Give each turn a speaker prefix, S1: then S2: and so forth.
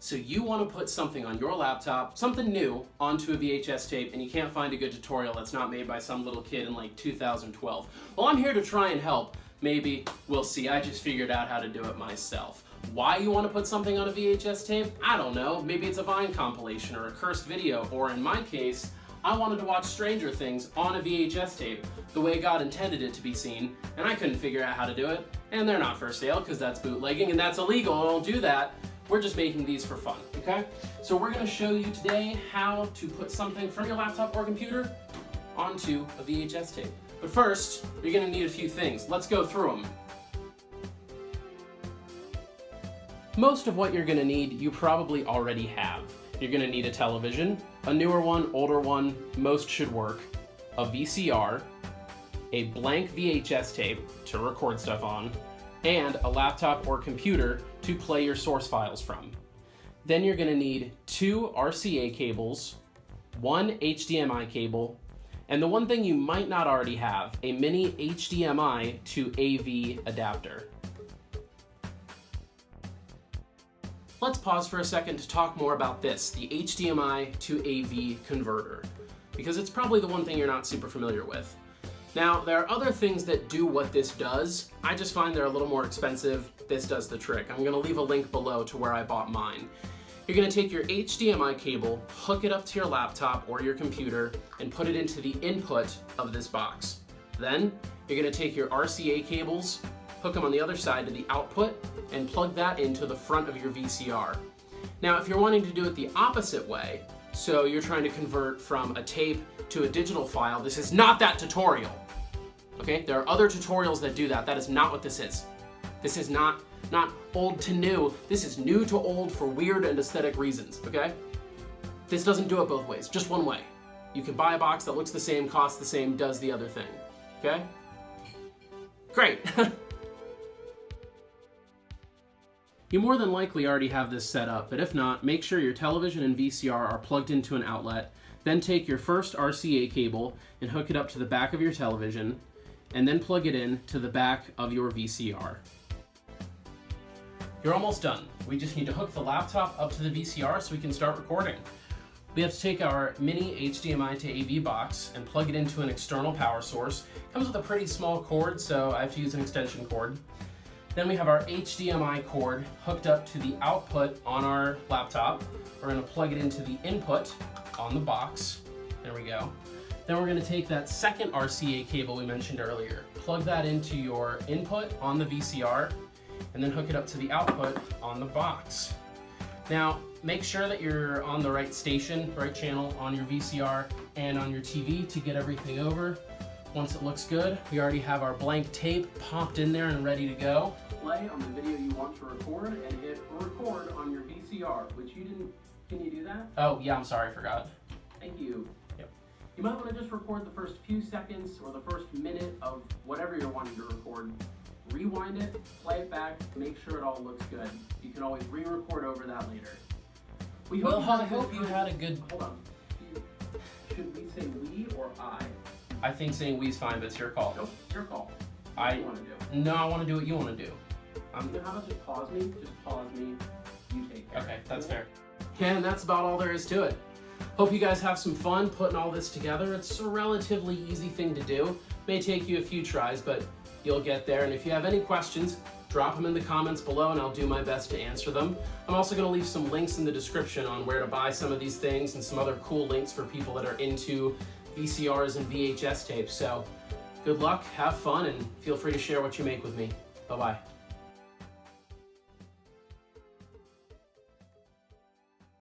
S1: So you want to put something on your laptop, something new, onto a VHS tape, and you can't find a good tutorial that's not made by some little kid in like 2012. Well, I'm here to try and help. Maybe, we'll see. I just figured out how to do it myself. Why you want to put something on a VHS tape? I don't know. Maybe it's a Vine compilation or a cursed video, or in my case, I wanted to watch Stranger Things on a VHS tape, the way God intended it to be seen, and I couldn't figure out how to do it. And they're not for sale, because that's bootlegging, and that's illegal. I don't do that. We're just making these for fun, okay? So we're gonna show you today how to put something from your laptop or computer onto a VHS tape. But first, you're gonna need a few things. Let's go through them. Most of what you're gonna need, you probably already have. You're gonna need a television, a newer one, older one, most should work, a VCR, a blank VHS tape to record stuff on, and a laptop or computer to play your source files from. Then you're gonna need 2 RCA cables, 1 HDMI cable, and the one thing you might not already have, a mini HDMI to AV adapter. Let's pause for a second to talk more about this, the HDMI to AV converter, because it's probably the one thing you're not super familiar with. Now, there are other things that do what this does. I just find they're a little more expensive. This does the trick. I'm gonna leave a link below to where I bought mine. You're gonna take your HDMI cable, hook it up to your laptop or your computer, and put it into the input of this box. Then, you're gonna take your RCA cables, hook them on the other side to the output, and plug that into the front of your VCR. Now, if you're wanting to do it the opposite way, so you're trying to convert from a tape to a digital file, this is not that tutorial. Okay, there are other tutorials that do that. That is not what this is. This is not old to new. This is new to old for weird and aesthetic reasons, okay? This doesn't do it both ways, just one way. You can buy a box that looks the same, costs the same, does the other thing, okay? Great. You more than likely already have this set up, but if not, make sure your television and VCR are plugged into an outlet, then take your first RCA cable and hook it up to the back of your television, and then plug it in to the back of your VCR. You're almost done. We just need to hook the laptop up to the VCR so we can start recording. We have to take our mini HDMI to AV box and plug it into an external power source. It comes with a pretty small cord, so I have to use an extension cord. Then we have our HDMI cord hooked up to the output on our laptop. We're gonna plug it into the input on the box. There we go. Then we're gonna take that second RCA cable we mentioned earlier, plug that into your input on the VCR, and then hook it up to the output on the box. Now, make sure that you're on the right station, right channel on your VCR and on your TV to get everything over. Once it looks good, we already have our blank tape popped in there and ready to go. Play on the video you want to record and hit record on your VCR, which you didn't. Can you do that? Oh, yeah, I'm sorry, I forgot. Thank you. Yep. You might want to just record the first few seconds or the first minute of whatever you're wanting to record. Rewind it, play it back, make sure it all looks good. You can always re-record over that later. I hope you had a good... Hold on. Should we say we or I? I think saying we's fine, but it's your call. Nope, it's your call. What do you want to do? No, I want to do what you want to do. How about just pause me? Just pause me. You take care. Okay, that's fair. And that's about all there is to it. Hope you guys have some fun putting all this together. It's a relatively easy thing to do. May take you a few tries, but you'll get there. And if you have any questions, drop them in the comments below and I'll do my best to answer them. I'm also going to leave some links in the description on where to buy some of these things and some other cool links for people that are into VCRs and VHS tapes. So good luck, have fun, and feel free to share what you make with me. Bye-bye.